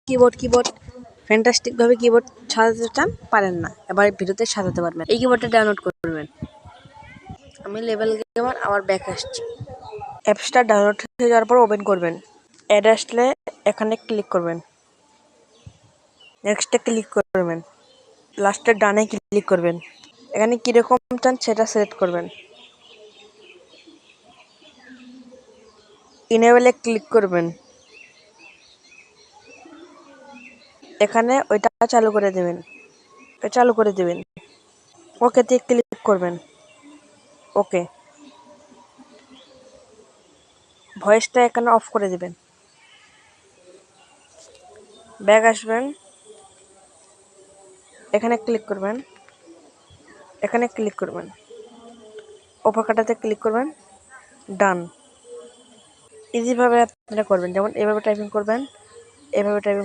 Keyboard fantastic ভাবে keyboard সাজাতে চান, পারেন না, এবার ভিডিওতে সাজাতে পারবেন। এই কিবোর্ডটা ডাউনলোড করবেন। আমি লেভেল গেমার আবার ব্যাক আসছি। অ্যাপসটা ডাউনলোড হয়ে যাওয়ার পর ওপেন করবেন। অ্যাড আসলে এখানে ক্লিক করবেন, নেক্সটে ক্লিক করবেন, লাস্টের ডানে ক্লিক করবেন। এখানে কীরকম চান সেটা সিলেক্ট করবেন। ইনেবলে ক্লিক করবেন, এখানে ওইটা চালু করে দেবেন। ওকেতে ক্লিক করবেন। ওকে, ভয়েসটা এখানে অফ করে দেবেন। ব্যাক আসবেন, এখানে ক্লিক করবেন, ওপর কাটাতে ক্লিক করবেন, ডান। ইজিভাবে আপনারা করবেন, যেমন এভাবে টাইপিং করবেন, এভাবে টাইপিং